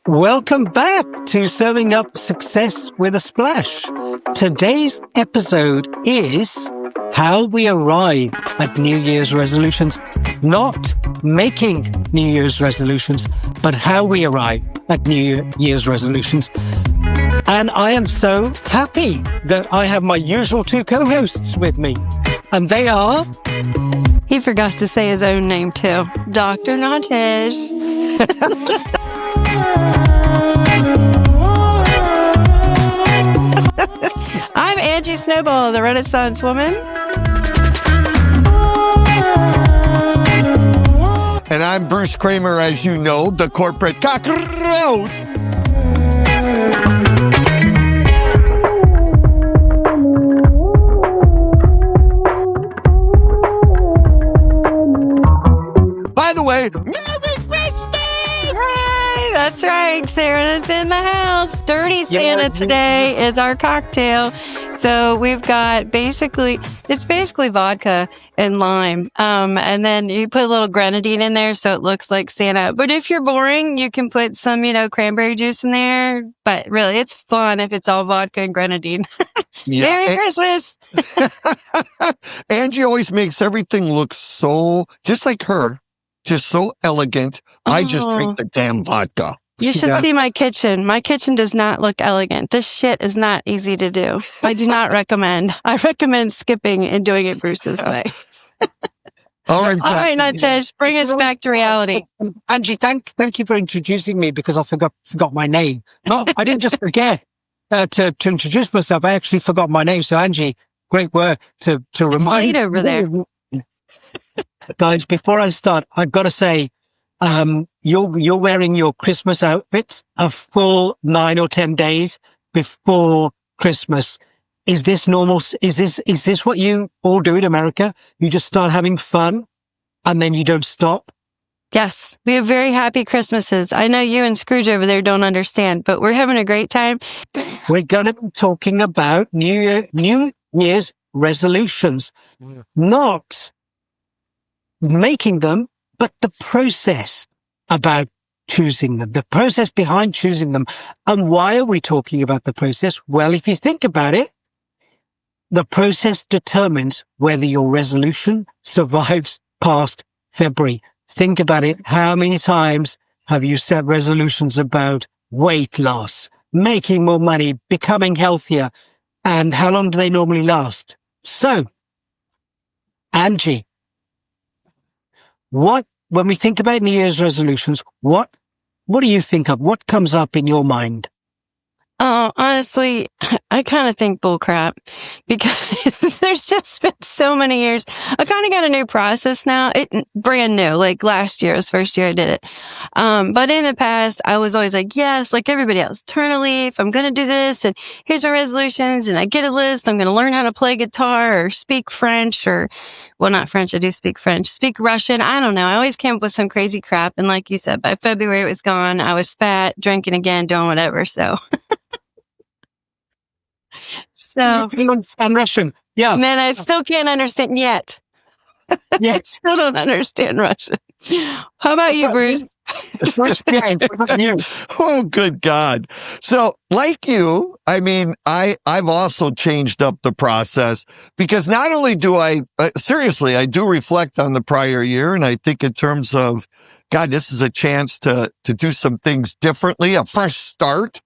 Welcome back to Serving Up Success with a Splash. Today's episode is how we arrive at New Year's resolutions. Not making New Year's resolutions, but how we arrive at New Year's resolutions. And I am so happy that I have my usual two co-hosts with me. And they are... He forgot to say his own name too. Dr. Natesh. I'm Angie Snowball, the Renaissance woman. And I'm Bruce Kramer, as you know, the corporate cockroach. By the way, Merry Christmas! Right, that's right. Santa's in the house. Dirty Santa today is our cocktail. So we've got it's basically vodka and lime. And then you put a little Grenadine in there so it looks like Santa. But if you're boring, you can put some, cranberry juice in there. But really, it's fun if it's all vodka and Grenadine. Merry Christmas! Angie always makes everything look so, just like her, just so elegant. I just drink the damn vodka. You should see my kitchen. My kitchen does not look elegant. This shit is not easy to do. I do not recommend. I recommend skipping and doing it Bruce's way. All right, Natesh, bring us back to reality. Angie, thank you for introducing me because I forgot my name. No, I didn't just forget to introduce myself. I actually forgot my name. So Angie, great work to remind me over there. Guys, before I start, I've got to say, you're wearing your Christmas outfits a full 9 or 10 days before Christmas. Is this normal? Is this what you all do in America? You just start having fun and then you don't stop? Yes, we have very happy Christmases. I know you and Scrooge over there don't understand, but we're having a great time. We're going to be talking about New Year's resolutions, not making them, but the process about choosing them, the process behind choosing them. And why are we talking about the process? Well, if you think about it, the process determines whether your resolution survives past February. Think about it. How many times have you set resolutions about weight loss, making more money, becoming healthier? And how long do they normally last? So, Angie, when we think about New Year's resolutions, what do you think of? What comes up in your mind? Oh, honestly, I kind of think bullcrap because there's just been so many years. I kind of got a new process now. Brand new, like last year was the first year I did it. But in the past, I was always like, yes, like everybody else, turn a leaf. I'm going to do this. And here's my resolutions. And I get a list. I'm going to learn how to play guitar or speak French not French. I do speak French, speak Russian. I don't know. I always came up with some crazy crap. And like you said, by February, it was gone. I was fat, drinking again, doing whatever. So. So, and Russian, yeah. Man, I still can't understand yet. Yeah. I still don't understand Russian. How about you, Bruce? Oh, good God. So, like you, I've also changed up the process because not only do I do reflect on the prior year, and I think in terms of, God, this is a chance to do some things differently, a fresh start.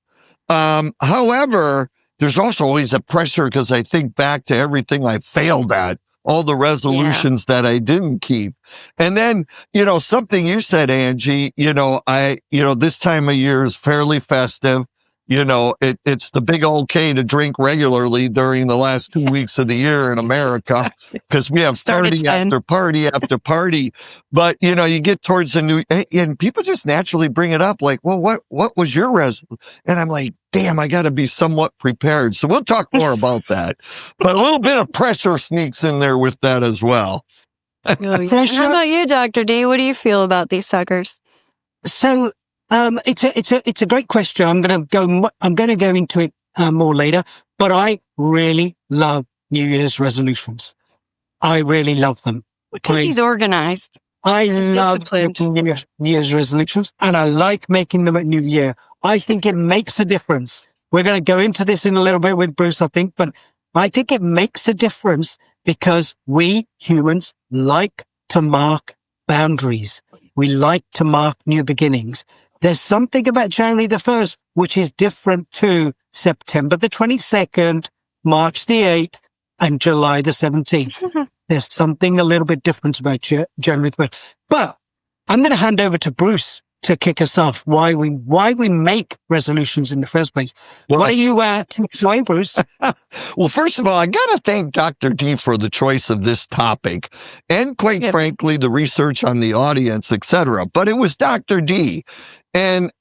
However, there's also always a pressure because I think back to everything I failed at, all the resolutions that I didn't keep. And then, something you said, Angie, this time of year is fairly festive. It's the big old K to drink regularly during the last 2 weeks of the year in America because we have party after party after party. But, you get towards the new, and people just naturally bring it up like, well, what was your resolution? And I'm like, damn, I got to be somewhat prepared. So we'll talk more about that. But a little bit of pressure sneaks in there with that as well. Oh, yeah. How about you, Dr. D? What do you feel about these suckers? So, it's a great question. I'm going to go into it more later, but I really love New Year's resolutions. I really love them. Because he's organized. I love Disciplined. making New Year's resolutions, and I like making them at New Year. I think it makes a difference. We're going to go into this in a little bit with Bruce, I think, but I think it makes a difference because we humans like to mark boundaries. We like to mark new beginnings. There's something about January the 1st, which is different to September the 22nd, March the 8th, and July the 17th. There's something a little bit different about January the 1st. But I'm going to hand over to Bruce to kick us off. Why we make resolutions in the first place. Well, What are you explain, Bruce? Well, first of all, I got to thank Dr. D for the choice of this topic and quite frankly, the research on the audience, etc. But it was Dr. D. And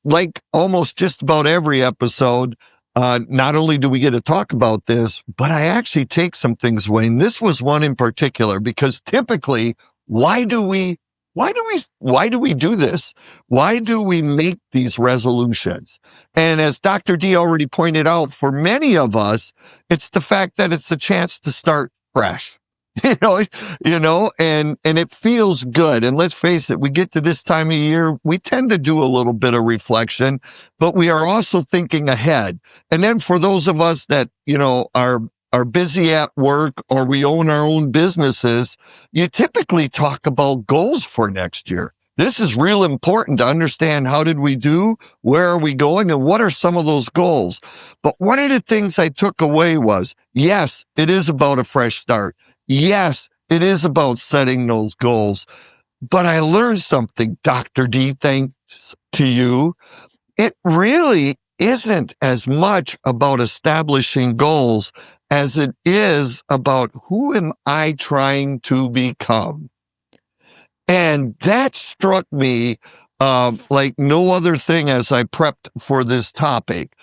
like almost just about every episode, not only do we get to talk about this, but I actually take some things away. And this was one in particular because typically, why do we do this? Why do we make these resolutions? And as Dr. D already pointed out, for many of us, it's the fact that it's a chance to start fresh. And it feels good. And let's face it, we get to this time of year, we tend to do a little bit of reflection, but we are also thinking ahead. And then for those of us that, are busy at work or we own our own businesses, you typically talk about goals for next year. This is real important to understand how did we do, where are we going, and what are some of those goals. But one of the things I took away was, yes, it is about a fresh start. Yes, it is about setting those goals. But I learned something, Dr. D, thanks to you. It really isn't as much about establishing goals as it is about who am I trying to become. And that struck me like no other thing as I prepped for this topic.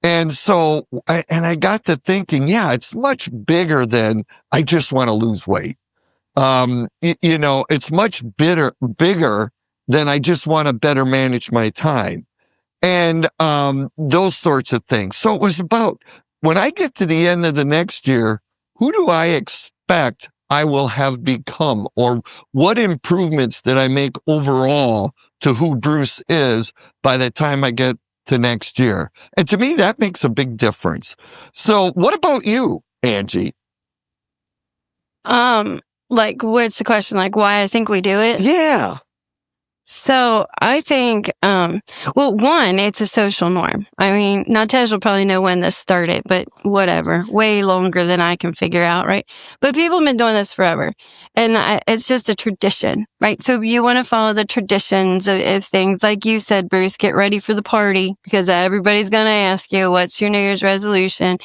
And so, I got to thinking, yeah, it's much bigger than I just want to lose weight. It's much bigger than I just want to better manage my time. And those sorts of things. So it was about, when I get to the end of the next year, who do I expect I will have become? Or what improvements did I make overall to who Bruce is by the time I get to next year? And to me, that makes a big difference. So what about you, Angie? Like, what's the question? Like, why I think we do it? Yeah. So I think, one, it's a social norm. I mean, Natej will probably know when this started, but whatever, way longer than I can figure out, right? But people have been doing this forever. And it's just a tradition, right? So you want to follow the traditions of things. Like you said, Bruce, get ready for the party because everybody's going to ask you, what's your New Year's resolution?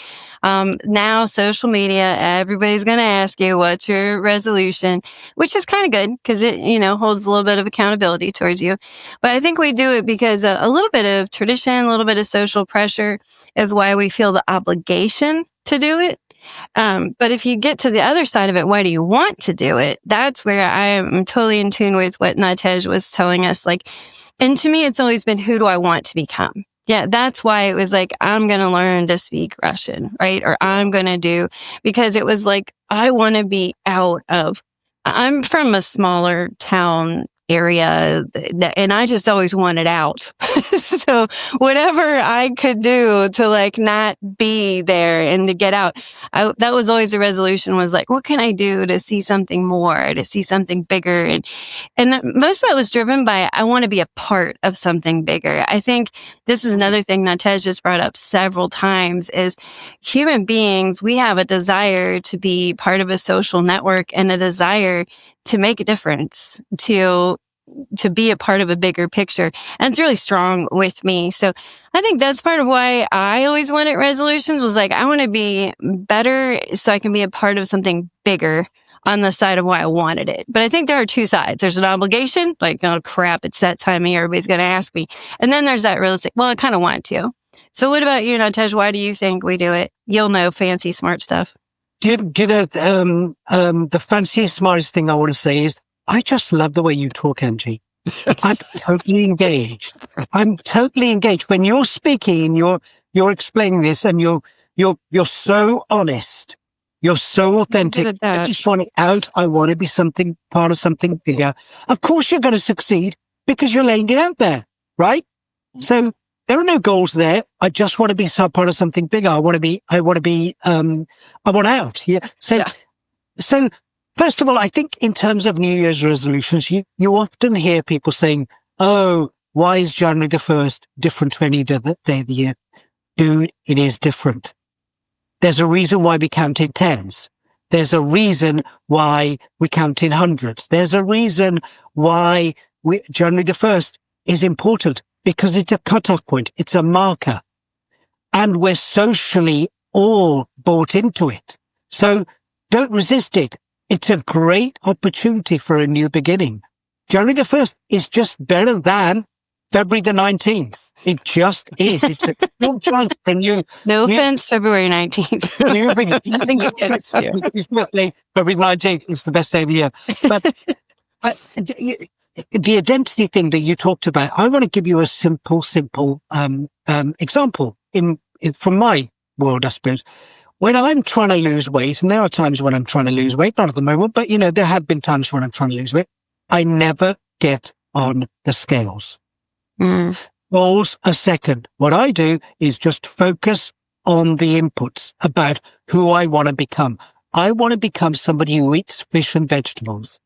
Now social media, everybody's going to ask you, what's your resolution? Which is kind of good because it, holds a little bit of accountability towards you. But I think we do it because a little bit of tradition, a little bit of social pressure is why we feel the obligation to do it. But if you get to the other side of it, why do you want to do it? That's where I am totally in tune with what Natej was telling us. And to me, it's always been, who do I want to become? Yeah, that's why it was like, I'm going to learn to speak Russian, right? Or I'm going to do, because it was like, I want to be I'm from a smaller town area and I just always wanted out. So whatever I could do to not be there and to get out, that was always a resolution, was like, what can I do to see something more, to see something bigger? And most of that was driven by, I want to be a part of something bigger. I think this is another thing Natej just brought up several times is human beings, we have a desire to be part of a social network and a desire to make a difference, to be a part of a bigger picture. And it's really strong with me. So I think that's part of why I always wanted resolutions, was like, I want to be better so I can be a part of something bigger on the side of why I wanted it. But I think there are two sides. There's an obligation, like, oh crap, it's that time of year, everybody's going to ask me. And then there's that realistic, well, I kind of want to. So what about you, Natej? Why do you think we do it? You'll know fancy, smart stuff. The fanciest, smartest thing I want to say is, I just love the way you talk, Angie. I'm totally engaged. When you're speaking, you're explaining this, and you're so honest. You're so authentic. Good at I that. just want it out. I want to be part of something bigger. Of course you're going to succeed because you're laying it out there, right? So there are no goals there. I just want to be part of something bigger. I want out. Yeah. So first of all, I think in terms of New Year's resolutions, you often hear people saying, oh, why is January the 1st different to any other day of the year? Dude, it is different. There's a reason why we count in tens. There's a reason why we count in hundreds. There's a reason why January the 1st is important, because it's a cutoff point. It's a marker. And we're socially all bought into it. So don't resist it. It's a great opportunity for a new beginning. January the 1st is just better than February the 19th. It just is. It's a good chance for a new... No offense, February 19th. new beginning. Nothing against you. February 19th is the best day of the year. But the identity thing that you talked about, I want to give you a simple example from my world, I suppose. When I'm trying to lose weight, and there are times when I'm trying to lose weight, not at the moment, but there have been times when I'm trying to lose weight, I never get on the scales. Goals are second. What I do is just focus on the inputs about who I want to become. I want to become somebody who eats fish and vegetables.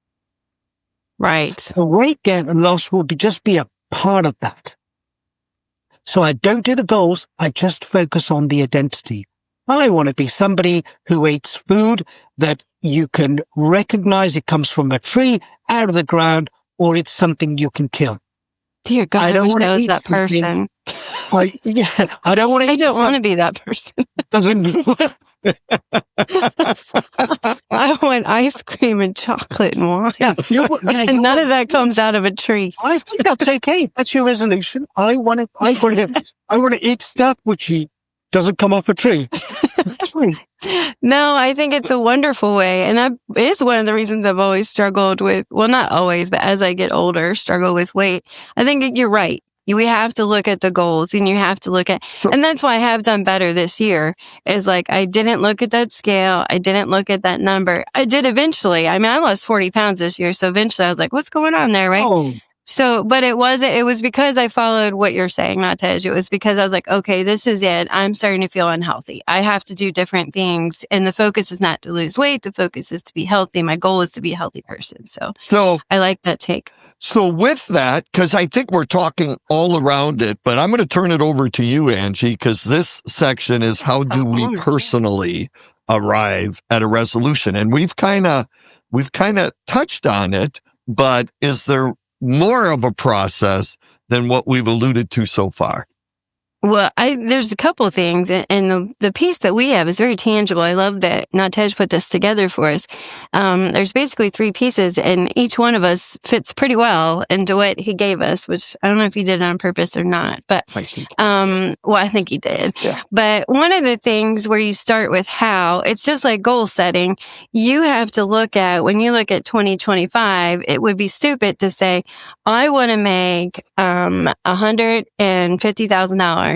Right. The weight gain and loss will just be a part of that. So I don't do the goals. I just focus on the identity. I want to be somebody who eats food that you can recognize it comes from a tree, out of the ground, or it's something you can kill. Dear God, I wish I was that person. I don't want to. I don't want to be that person. I want ice cream and chocolate and wine. And none of that comes out of a tree. I think that's okay. That's your resolution. I want to eat stuff which doesn't come off a tree. No, I think it's a wonderful way. And that is one of the reasons I've always struggled with, well, not always, but as I get older, struggle with weight. I think you're right. We have to look at the goals, and you have to look at, and that's why I have done better this year, is like, I didn't look at that scale. I didn't look at that number. I did eventually. I mean, I lost 40 pounds this year. So eventually I was like, what's going on there? Right. Oh. So, but it was because I followed what you're saying, Natej. It was because I was like, okay, this is it. I'm starting to feel unhealthy. I have to do different things. And the focus is not to lose weight. The focus is to be healthy. My goal is to be a healthy person. So I like that take. So with that, because I think we're talking all around it, but I'm going to turn it over to you, Angie, because this section is how do we personally arrive at a resolution? And we've kind of touched on it, but is there more of a process than what we've alluded to so far? Well, there's a couple of things, and the piece that we have is very tangible. I love that Natej put this together for us. There's basically 3 pieces, and each one of us fits pretty well into what he gave us, which I don't know if he did it on purpose or not, but I think he did. Yeah. But one of the things where you start with how, it's just like goal setting. You have to look at, when you look at 2025, it would be stupid to say, I want to make $150,000.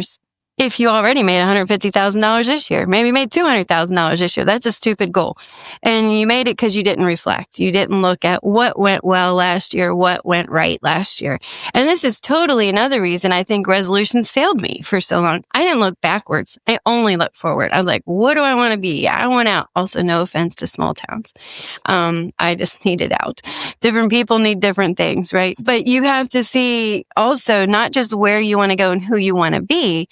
If you already made $150,000 this year, maybe made $200,000 this year, that's a stupid goal. And you made it because you didn't reflect. You didn't look at what went well last year, what went right last year. And this is totally another reason I think resolutions failed me for so long. I didn't look backwards. I only looked forward. I was like, what do I want to be? I want out. Also, no offense to small towns. I just need it out. Different people need different things, right? But you have to see also not just where you want to go and who you want to be.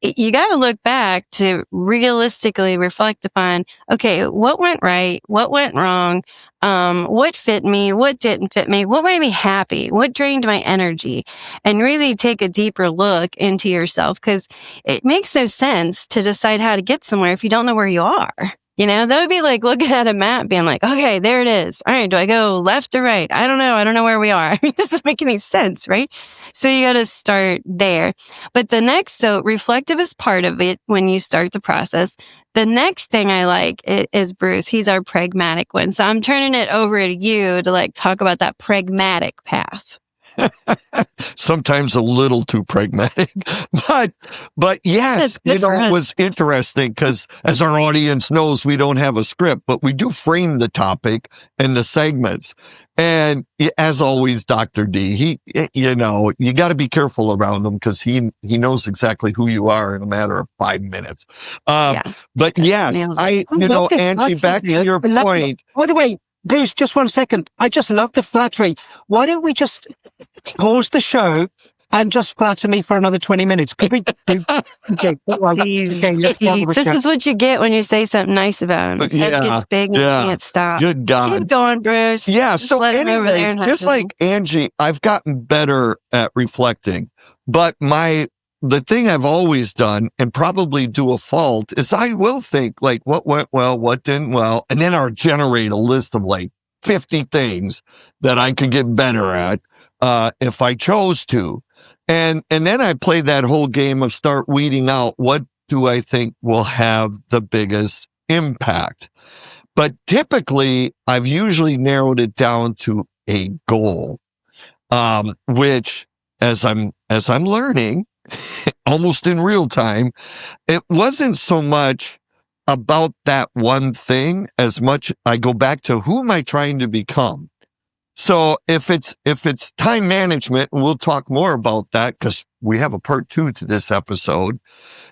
You got to look back to realistically reflect upon, okay, what went right? What went wrong? What fit me? What didn't fit me? What made me happy? What drained my energy? And really take a deeper look into yourself, because it makes no sense to decide how to get somewhere if you don't know where you are. That would be like looking at a map being like, okay, there it is. All right, do I go left or right? I don't know. I don't know where we are. It doesn't make any sense, right? So you got to start there. But the next, so reflective is part of it when you start the process. The next thing I like is Bruce. He's our pragmatic one. So I'm turning it over to you to talk about that pragmatic path. Sometimes a little too pragmatic, but yes, it was interesting because as our audience knows, we don't have a script, but we do frame the topic and the segments. And as always, Dr. D, you got to be careful around him because he knows exactly who you are in a matter of 5 minutes. But yes, Angie, back to your point. By the way, Bruce, just 1 second. I just love the flattery. Why don't we just pause the show and just flatter me for another 20 minutes? Could we do? Okay, let's go. This is what you get when you say something nice about him. His head gets big and you can't stop. Good God. Keep going, Bruce. Yeah, so anyways, just like Angie, I've gotten better at reflecting. But the thing I've always done, and probably to a fault, is I will think like what went well, what didn't well, and then I'll generate a list of like 50 things that I could get better at if I chose to. And then I play that whole game of start weeding out what do I think will have the biggest impact. But typically, I've usually narrowed it down to a goal, which as I'm learning, almost in real time, it wasn't so much about that one thing as much I go back to who am I trying to become? So if it's time management, and we'll talk more about that because we have a part 2 to this episode,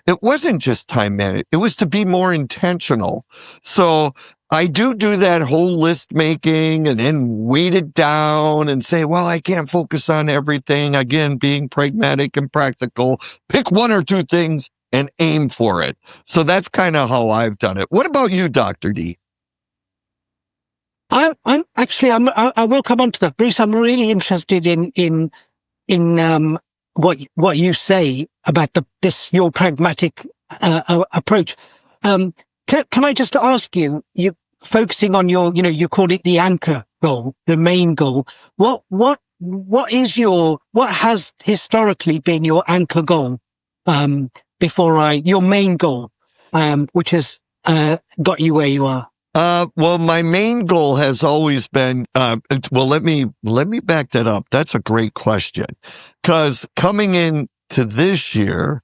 it wasn't just time management. It was to be more intentional. So I do that whole list making and then weed it down and say, well, I can't focus on everything. Again, being pragmatic and practical, pick 1 or 2 things and aim for it. So that's kind of how I've done it. What about you, Dr. D? I will come on to that, Bruce. I'm really interested in what you say about your pragmatic approach. Can I just ask you focusing on you called it the anchor goal, the main goal. What has historically been your anchor goal, your main goal, which has, got you where you are? Well, my main goal has always been, let me back that up. That's a great question. 'Cause coming into this year,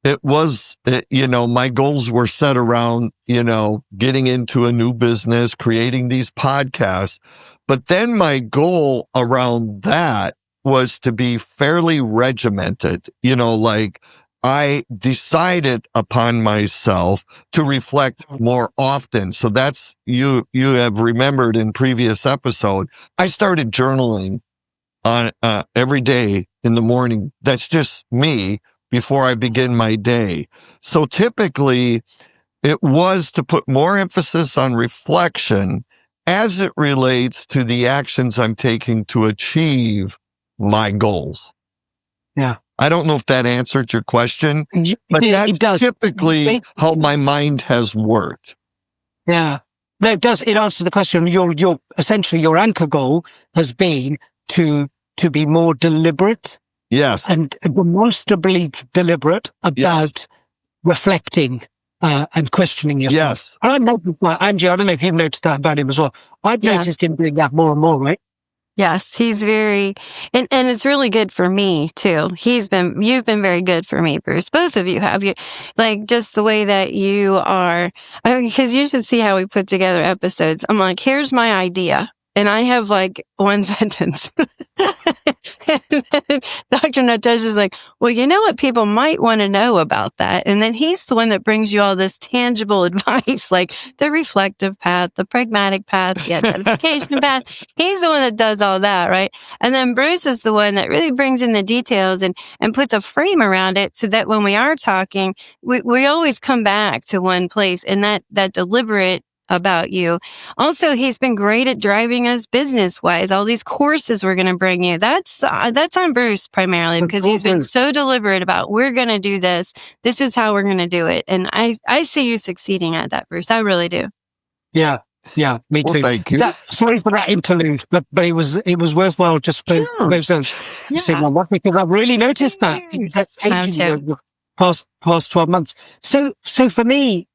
it was, my goals were set around, getting into a new business, creating these podcasts. But then my goal around that was to be fairly regimented, like I decided upon myself to reflect more often. So that's, you have remembered in previous episode, I started journaling on, every day in the morning. That's just me before I begin my day. So typically it was to put more emphasis on reflection as it relates to the actions I'm taking to achieve my goals. Yeah. I don't know if that answered your question, but that's typically how my mind has worked. Yeah. No, it does. It answers the question. Essentially your anchor goal has been to be more deliberate. Yes. And demonstrably deliberate about reflecting, and questioning yourself. Yes. And I've noticed that, Angie, I don't know if you've noticed that about him as well. I've noticed him doing that more and more, right? Yes, he's very, and it's really good for me too. You've been very good for me, Bruce. Both of you have. Like just the way that you are, because you should see how we put together episodes. I'm like, here's my idea. And I have like 1 sentence. And then Dr. Natasha's like, well, you know what people might want to know about that? And then he's the one that brings you all this tangible advice, like the reflective path, the pragmatic path, the identification path. He's the one that does all that, right? And then Bruce is the one that really brings in the details and puts a frame around it so that when we are talking, we always come back to one place, and that deliberate about you. Also, he's been great at driving us business-wise. All these courses we're going to bring you. That's on Bruce primarily, because he's been so deliberate about, we're going to do this. This is how we're going to do it. And I see you succeeding at that, Bruce. I really do. Yeah. Yeah, me too. Well, thank you. Sorry for that interlude, but it was worthwhile just for those saying one, because I've really noticed that past 12 months. So for me,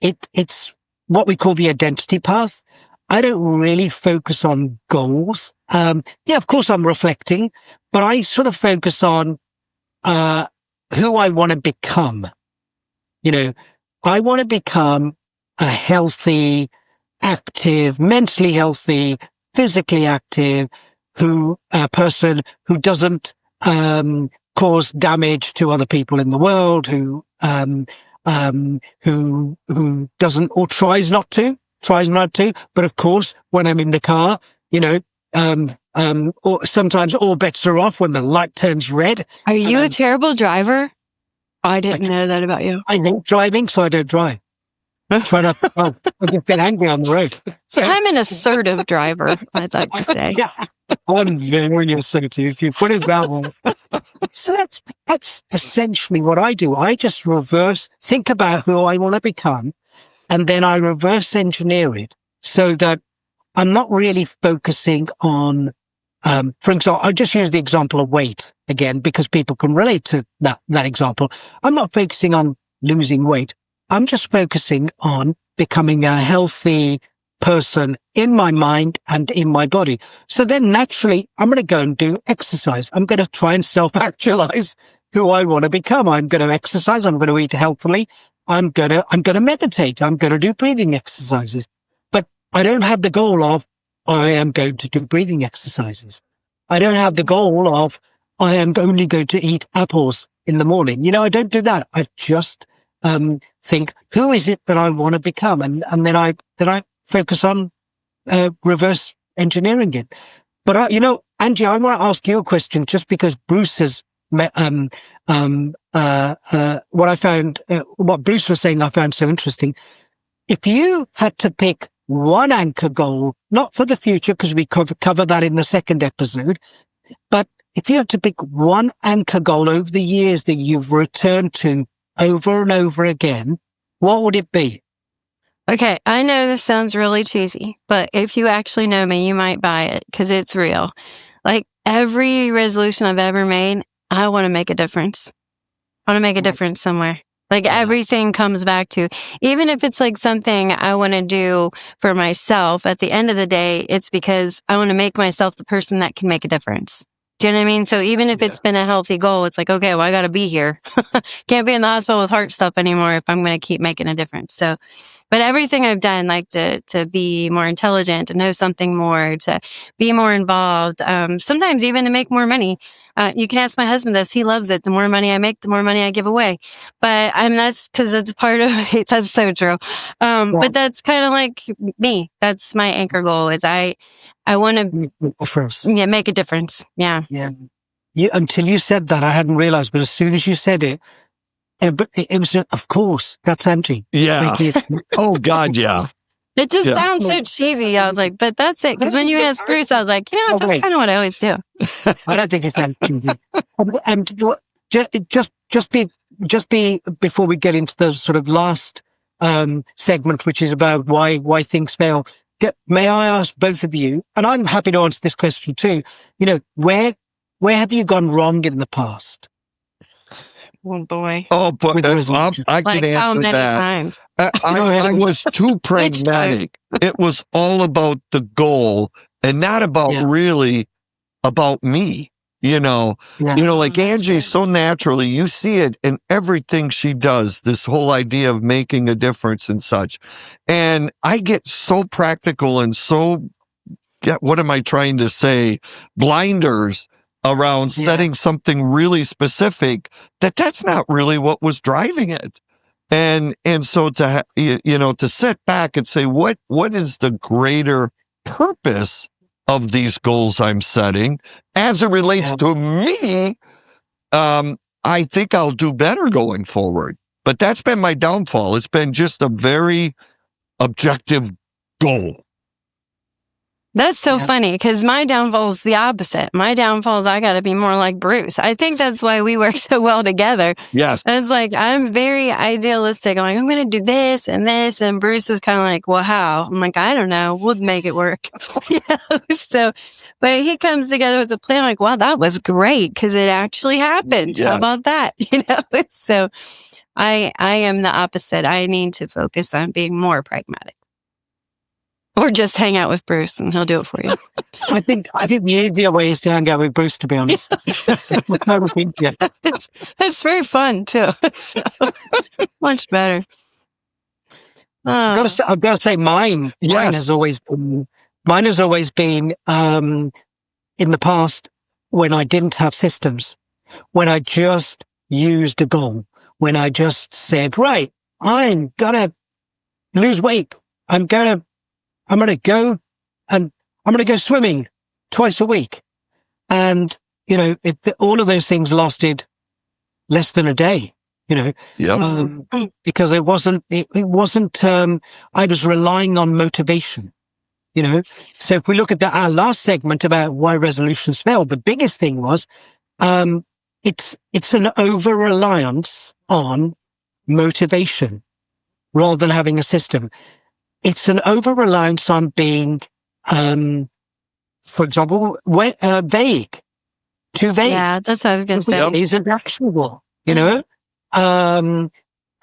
it's what we call the identity path. I don't really focus on goals. Yeah, of course I'm reflecting, but I sort of focus on, who I want to become. You know, I want to become a healthy, active, mentally healthy, physically active, a person who doesn't, cause damage to other people in the world, who doesn't or tries not to. But of course, when I'm in the car, or sometimes all bets are off when the light turns red. Are you a terrible driver? I didn't know that about you. I hate driving, so I don't drive. Try not to, I get angry on the road. So, I'm an assertive driver, I'd like to say. yeah, I'm very assertive, if you put it that way. So that's essentially what I do. I just think about who I want to become, and then I reverse engineer it so that I'm not really focusing on, for example, I just use the example of weight again, because people can relate to that example. I'm not focusing on losing weight. I'm just focusing on becoming a healthy person in my mind and in my body. So then naturally, I'm going to go and do exercise. I'm going to try and self-actualize who I want to become. I'm going to exercise. I'm going to eat healthily. I'm going to meditate. I'm going to do breathing exercises. But I don't have the goal of, I am going to do breathing exercises. I don't have the goal of, I am only going to eat apples in the morning. I don't do that. I just, think, who is it that I want to become? And then I focus on, reverse engineering it. But, Angie, I want to ask you a question just because Bruce has, what Bruce was saying, I found so interesting. If you had to pick one anchor goal, not for the future, because we cover that in the second episode, but if you had to pick one anchor goal over the years that you've returned to over and over again, what would it be? Okay, I know this sounds really cheesy, but if you actually know me, you might buy it because it's real. Like every resolution I've ever made, I want to make a difference. I want to make a difference somewhere. Like everything comes back to, even if it's like something I want to do for myself, at the end of the day, it's because I want to make myself the person that can make a difference. Do you know what I mean? So even if it's been a healthy goal, it's like, okay, well, I got to be here. Can't be in the hospital with heart stuff anymore if I'm going to keep making a difference. So, but everything I've done, like to be more intelligent, to know something more, to be more involved, sometimes even to make more money. You can ask my husband this. He loves it. The more money I make, the more money I give away. But that's because it's part of it. That's so true. But that's kind of like me. That's my anchor goal is I want to make a difference. Yeah. Yeah. Until you said that, I hadn't realized, but as soon as you said it, but it was, of course, that's Angie. Yeah. Oh, God, yeah. It just sounds so cheesy. I was like, but that's it. Because when you asked Bruce, I was like, that's kind of what I always do. I don't think it's that cheesy. And just before we get into the sort of last segment, which is about why things fail. May I ask both of you, and I'm happy to answer this question too, where have you gone wrong in the past? Oh boy. Oh, but I can answer how many that. Times? I was too pragmatic. It was all about the goal and not about really about me. Like Angie, so naturally, you see it in everything she does, this whole idea of making a difference and such. And I get so practical and so, what am I trying to say? Blinders around setting something really specific that's not really what was driving it. And so to sit back and say, what is the greater purpose of these goals I'm setting as it relates to me? I think I'll do better going forward, but that's been my downfall. It's been just a very objective goal. That's so funny because my downfall is the opposite. My downfall is I got to be more like Bruce. I think that's why we work so well together. Yes. And it's like, I'm very idealistic. I'm like, I'm going to do this and this. And Bruce is kind of like, well, how? I'm like, I don't know. We'll make it work. So, but he comes together with a plan like, wow, that was great because it actually happened. Yes. How about that? So I am the opposite. I need to focus on being more pragmatic. Or just hang out with Bruce and he'll do it for you. I think the easier way is to hang out with Bruce, to be honest. It's very fun too. Much better. I've got to say mine. Yes. Mine has always been in the past when I didn't have systems, when I just used a goal, when I just said, right, I'm gonna lose weight. I'm gonna go swimming twice a week. And, all of those things lasted less than a day, Yep. because it wasn't, I was relying on motivation, So if we look at our last segment about why resolutions fail, the biggest thing was, it's an over-reliance on motivation rather than having a system. It's an over-reliance on being, for example, vague, too vague. Yeah, that's what I was going to say. It isn't actionable, and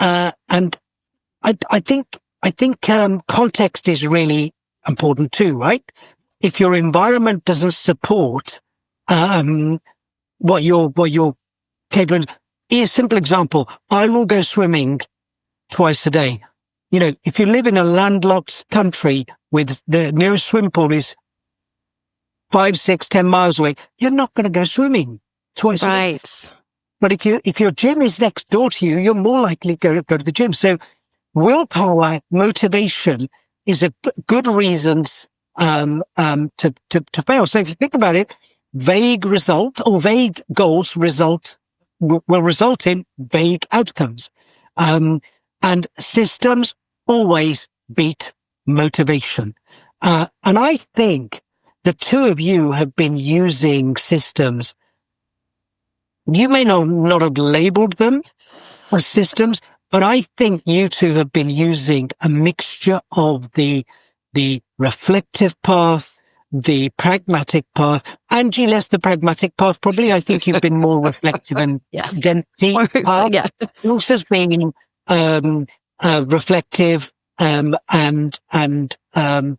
I think context is really important too, right? If your environment doesn't support what you're capable of, here's a simple example. I will go swimming twice a day. If you live in a landlocked country with the nearest swim pool is 5, 6, 10 miles away, you're not going to go swimming twice a week. Right. But if your gym is next door to you, you're more likely to go to the gym. So willpower, motivation is a good reasons to fail. So if you think about it, vague goals will result in vague outcomes. And systems always beat motivation. And I think the two of you have been using systems. You may not have labeled them as systems, but I think you two have been using a mixture of the reflective path, the pragmatic path. Angie, less the pragmatic path, probably. I think you've been more reflective and density path. Yeah. Ilsa's been reflective and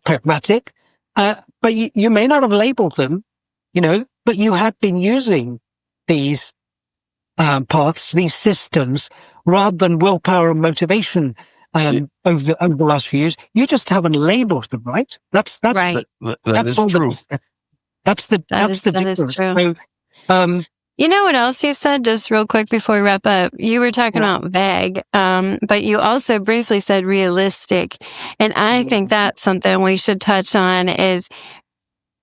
pragmatic. But you may not have labeled them, but you have been using these paths, these systems, rather than willpower and motivation over the last few years. You just haven't labeled them, right? That's right. That is true. That's the difference. True. So, you know what else you said, just real quick before we wrap up? You were talking about vague, but you also briefly said realistic. And I think that's something we should touch on is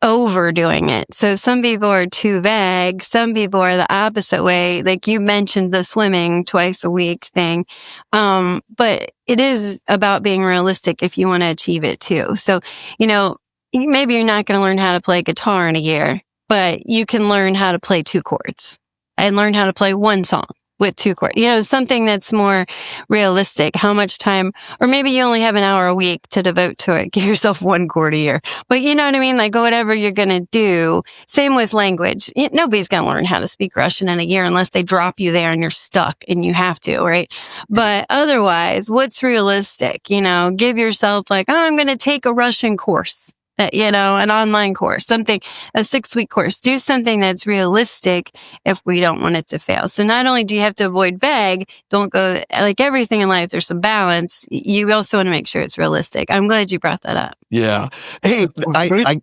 overdoing it. So some people are too vague. Some people are the opposite way. Like you mentioned the swimming twice a week thing. But it is about being realistic if you want to achieve it too. So, maybe you're not going to learn how to play guitar in a year, but you can learn how to play 2 chords and learn how to play one song with 2 chords. Something that's more realistic. How much time, or maybe you only have an hour a week to devote to it. Give yourself 1 chord a year. But you know what I mean? Like whatever you're going to do. Same with language. Nobody's going to learn how to speak Russian in a year unless they drop you there and you're stuck and you have to, right? But otherwise, what's realistic? Give yourself like, I'm going to take a Russian course. An online course, a 6-week course. Do something that's realistic if we don't want it to fail. So not only do you have to avoid vague, don't go, like everything in life, there's some balance. You also want to make sure it's realistic. I'm glad you brought that up. Yeah. Hey, I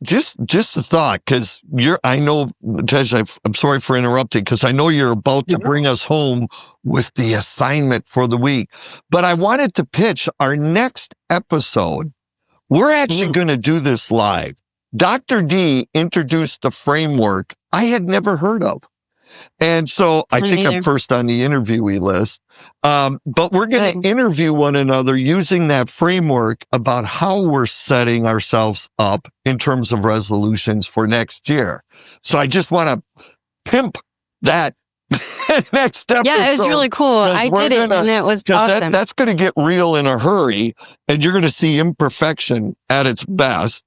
just a thought, because I know, Tej, I'm sorry for interrupting, because I know you're about to bring us home with the assignment for the week. But I wanted to pitch our next episode. We're actually going to do this live. Dr. D introduced a framework I had never heard of. And so I think I'm first on the interviewee list. But we're going to interview one another using that framework about how we're setting ourselves up in terms of resolutions for next year. So I just want to pimp that next episode. Yeah, it was really cool. I did it and it was awesome. That's going to get real in a hurry, and you're going to see imperfection at its best.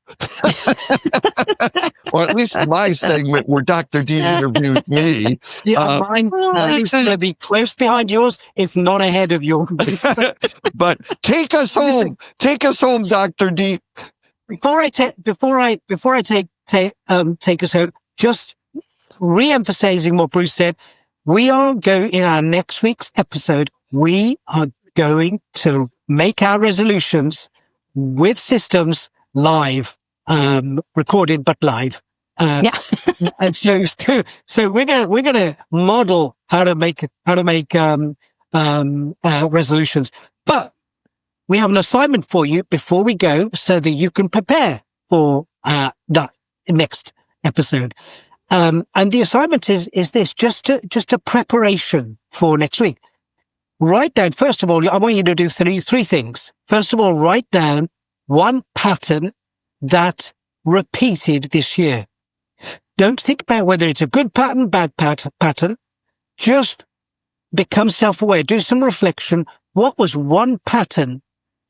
Or at least my segment where Dr. D interviewed me. Yeah, mine is going to be close behind yours, if not ahead of yours. But take us home. Take us home, Dr. D. before I take us home, just re-emphasizing what Bruce said, we are going in our next week's episode. We are going to make our resolutions with systems live, recorded but live. Yeah. And so we're gonna model how to make resolutions. But we have an assignment for you before we go, so that you can prepare for the next episode. And the assignment is this, just a preparation for next week. Write down, first of all, I want you to do three things. First of all, write down one pattern that repeated this year. Don't think about whether it's a good pattern, bad pattern. Just become self-aware. Do some reflection. What was one pattern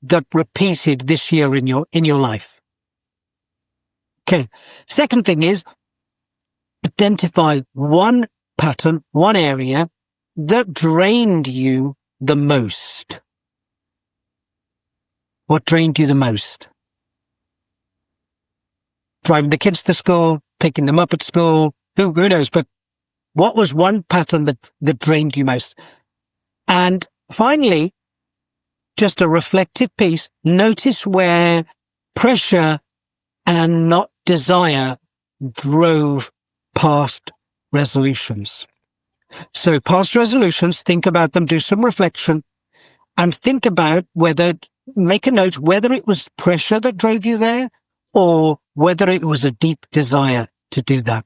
that repeated this year in your life? Okay. Second thing is, identify one pattern, one area that drained you the most. What drained you the most? Driving the kids to school, picking them up at school, who knows? But what was one pattern that drained you most? And finally, just a reflective piece, notice where pressure and not desire drove past resolutions. So past resolutions, think about them, do some reflection, and think about make a note whether it was pressure that drove you there or whether it was a deep desire to do that.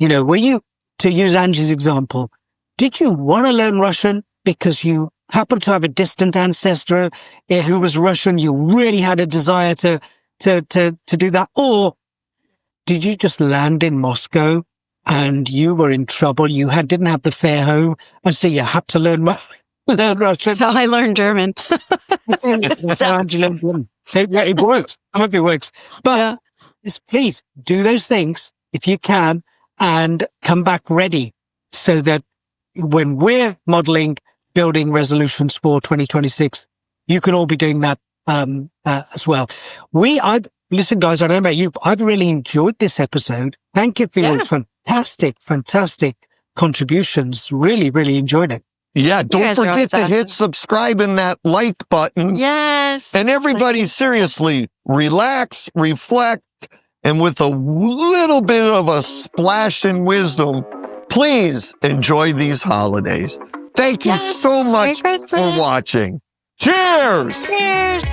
Were you, to use Angie's example, did you want to learn Russian because you happened to have a distant ancestor who was Russian? You really had a desire to do that? Or did you just land in Moscow and you were in trouble? You didn't have the fare home, and so you had to learn Russian. That's how I learned German. That's how Angie learned German. So yeah, it works. I hope it works. But just please do those things if you can, and come back ready, so that when we're building resolutions for 2026, you can all be doing that as well. Listen, guys, I don't know about you, but I've really enjoyed this episode. Thank you for your fantastic contributions. Really, really enjoyed it. Yeah, don't forget to hit subscribe and that like button. Yes. And everybody, seriously, relax, reflect, and with a little bit of a splash in wisdom, please enjoy these holidays. Thank you so much for watching. Cheers! Cheers!